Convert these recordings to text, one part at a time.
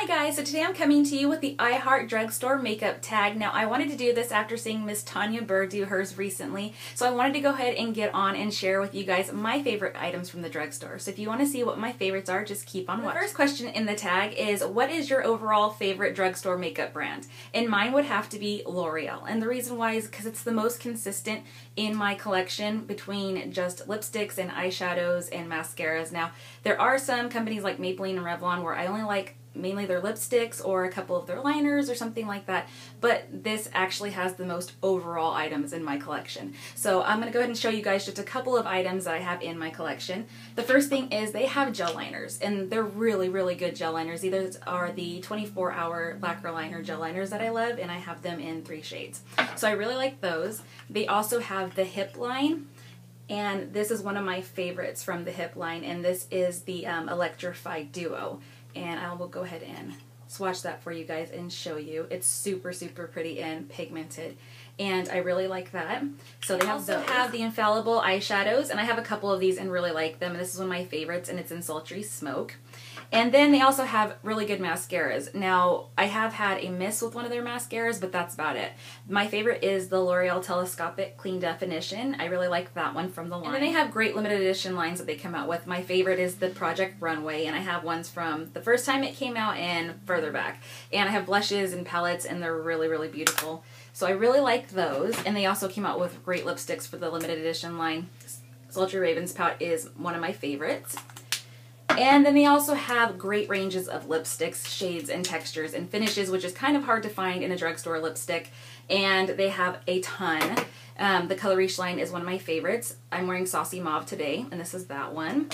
Hi guys, so today I'm coming to you with the I Heart Drugstore makeup tag. Now I wanted to do this after seeing Miss Tanya Burr do hers recently, so I wanted to go ahead and get on and share with you guys my favorite items from the drugstore. So if you want to see what my favorites are, just keep on watching. The first question in the tag is, what is your overall favorite drugstore makeup brand? And mine would have to be L'Oreal, and the reason why is because it's the most consistent in my collection between just lipsticks and eyeshadows and mascaras. Now there are some companies like Maybelline and Revlon where I only like mainly their lipsticks or a couple of their liners or something like that, but this actually has the most overall items in my collection. So I'm going to go ahead and show you guys just a couple of items that I have in my collection. The first thing is they have gel liners, and they're really good gel liners. These are the 24-hour lacquer liner gel liners that I love, and I have them in 3 shades. So I really like those. They also have the Hip line, and this is one of my favorites from the Hip line, and this is the Electrified Duo. And I will go ahead and swatch that for you guys and show you. It's super pretty and pigmented, and I really like that. So they also have the Infallible eyeshadows, and I have a couple of these and really like them. And this is one of my favorites, and it's in Sultry Smoke. And then they also have really good mascaras. Now, I have had a miss with one of their mascaras, but that's about it. My favorite is the L'Oreal Telescopic Clean Definition. I really like that one from the line. And then they have great limited edition lines that they come out with. My favorite is the Project Runway, and I have ones from the first time it came out and further back. And I have blushes and palettes, and they're really beautiful. So I really like those. And they also came out with great lipsticks for the limited edition line. Sultry Raven's Pout is one of my favorites. And then they also have great ranges of lipsticks, shades, and textures and finishes, which is kind of hard to find in a drugstore lipstick. And they have a ton. The Color Riche line is one of my favorites. I'm wearing Saucy Mauve today, and this is that one.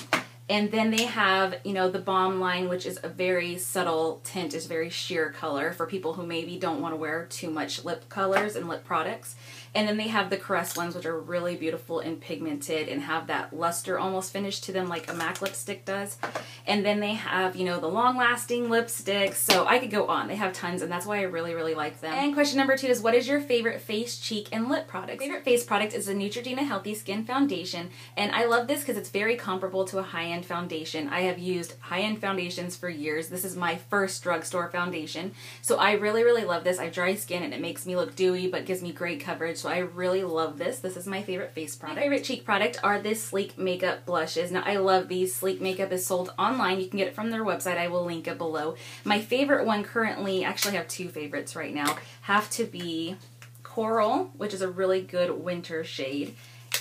And then they have, you know, the Balm line, which is a very subtle tint, is very sheer color for people who maybe don't want to wear too much lip colors and lip products. And then they have the Caress ones, which are really beautiful and pigmented and have that luster almost finish to them like a MAC lipstick does. And then they have, you know, the long-lasting lipsticks. So I could go on. They have tons, and that's why I really like them. And question number 2 is, what is your favorite face, cheek, and lip product? My favorite face product is the Neutrogena Healthy Skin Foundation, and I love this because it's very comparable to a high-end foundation. I have used high-end foundations for years. This is my first drugstore foundation, so I really love this. I have dry skin, and it makes me look dewy, but gives me great coverage. So I really love this. This is my favorite face product. My favorite cheek product are the Sleek Makeup blushes. Now I love these. Sleek Makeup is sold online. You can get it from their website. I will link it below. My favorite one currently, actually I have 2 favorites right now, have to be Coral, which is a really good winter shade,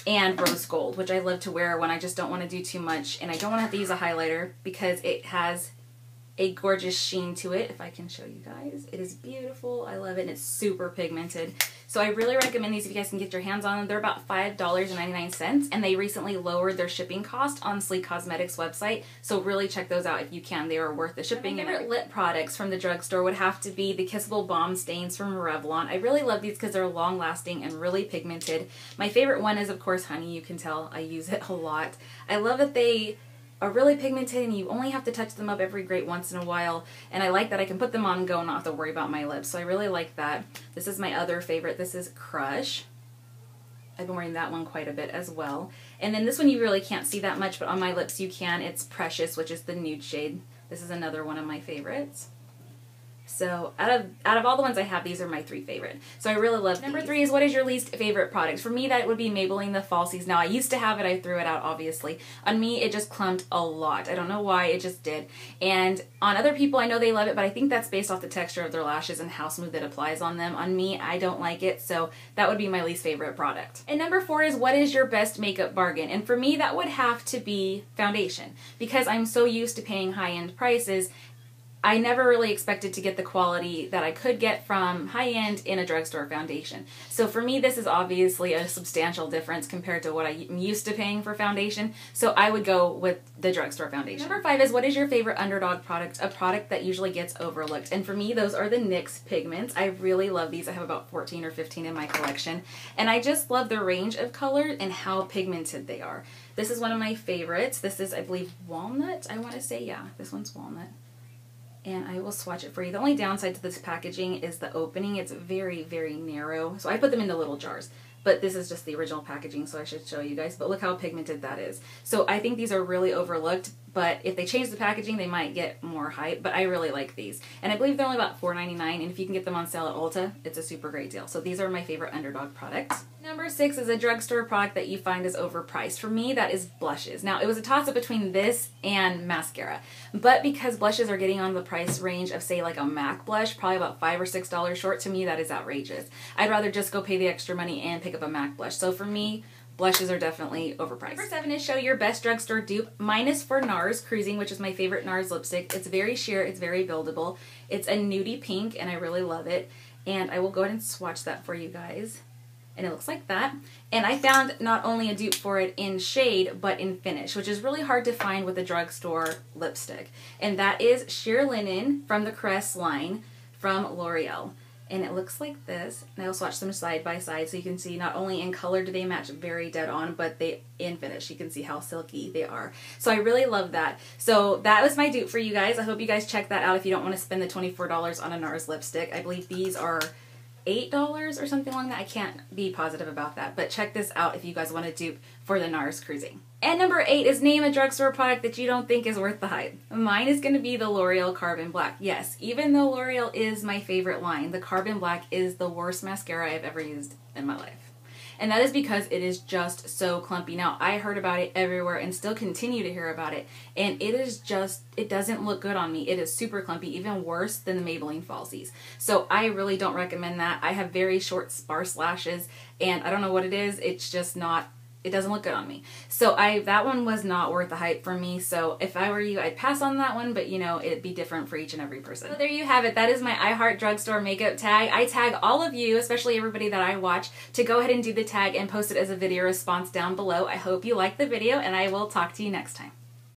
and Rose Gold, which I love to wear when I just don't want to do too much and I don't want to have to use a highlighter because it has a gorgeous sheen to it. If I can show you guys, it is beautiful. I love it, and it's super pigmented. So I really recommend these if you guys can get your hands on them. They're about $5.99, and they recently lowered their shipping cost on Sleek Cosmetics website, so really check those out if you can. They are worth the shipping. My favorite lip products from the drugstore would have to be the Kissable Balm Stains from Revlon. I really love these because they're long-lasting and really pigmented. My favorite one is, of course, Honey. You can tell I use it a lot. I love that they are really pigmented, and you only have to touch them up every great once in a while, and I like that I can put them on and go and not have to worry about my lips, so I really like that. This is my other favorite. This is Crush. I've been wearing that one quite a bit as well. And then this one you really can't see that much, but on my lips you can. It's Precious, which is the nude shade. This is another one of my favorites. So out of all the ones I have, these are my 3 favorite. So I really love these. Number 3 is, what is your least favorite product? For me, that would be Maybelline the Falsies. Now I used to have it, I threw it out obviously. On me, it just clumped a lot. I don't know why, it just did. And on other people, I know they love it, but I think that's based off the texture of their lashes and how smooth it applies on them. On me, I don't like it, so that would be my least favorite product. And number 4 is, what is your best makeup bargain? And for me, that would have to be foundation, because I'm so used to paying high-end prices. I never really expected to get the quality that I could get from high-end in a drugstore foundation. So for me, this is obviously a substantial difference compared to what I'm used to paying for foundation. So I would go with the drugstore foundation. Number 5 is, what is your favorite underdog product? A product that usually gets overlooked. And for me, those are the NYX pigments. I really love these. I have about 14 or 15 in my collection. And I just love the range of colors and how pigmented they are. This is one of my favorites. This is, I believe, Walnut. I want to say, yeah, this one's Walnut. And I will swatch it for you. The only downside to this packaging is the opening. It's very narrow. So I put them into little jars. But this is just the original packaging, so I should show you guys. But look how pigmented that is. So I think these are really overlooked. but if they change the packaging, they might get more hype, but I really like these. And I believe they're only about $4.99, and if you can get them on sale at Ulta, it's a super great deal. So these are my favorite Underdog products. Number 6 is a drugstore product that you find is overpriced. For me, that is blushes. Now, it was a toss-up between this and mascara, but because blushes are getting on the price range of, say, like a MAC blush, probably about $5 or $6 short, to me that is outrageous. I'd rather just go pay the extra money and pick up a MAC blush. So for me, blushes are definitely overpriced. Number 7 is show your best drugstore dupe. Mine is for NARS Cruising, which is my favorite NARS lipstick. It's very sheer, it's very buildable. It's a nudie pink, and I really love it. And I will go ahead and swatch that for you guys. And it looks like that. And I found not only a dupe for it in shade, but in finish, which is really hard to find with a drugstore lipstick. And that is Sheer Linen from the Caress line from L'Oreal. And it looks like this. And I'll swatch them side by side so you can see not only in color do they match very dead on, but they in finish. You can see how silky they are. So I really love that. So that was my dupe for you guys. I hope you guys check that out if you don't want to spend the $24 on a NARS lipstick. I believe these are $8 or something like that. I can't be positive about that, but check this out if you guys want to dupe for the NARS Cruising. And number 8 is name a drugstore product that you don't think is worth the hype. Mine is going to be the L'Oreal Carbon Black. Yes, even though L'Oreal is my favorite line, the Carbon Black is the worst mascara I've ever used in my life. And that is because it is just so clumpy. Now, I heard about it everywhere and still continue to hear about it. And it is just, it doesn't look good on me. It is super clumpy, even worse than the Maybelline Falsies. So I really don't recommend that. I have very short, sparse lashes, and I don't know what it is. It's just not, it doesn't look good on me. So that one was not worth the hype for me. So if I were you, I'd pass on that one, but you know, it'd be different for each and every person. So there you have it. That is my iHeart Drugstore makeup tag. I tag all of you, especially everybody that I watch, to go ahead and do the tag and post it as a video response down below. I hope you liked the video, and I will talk to you next time.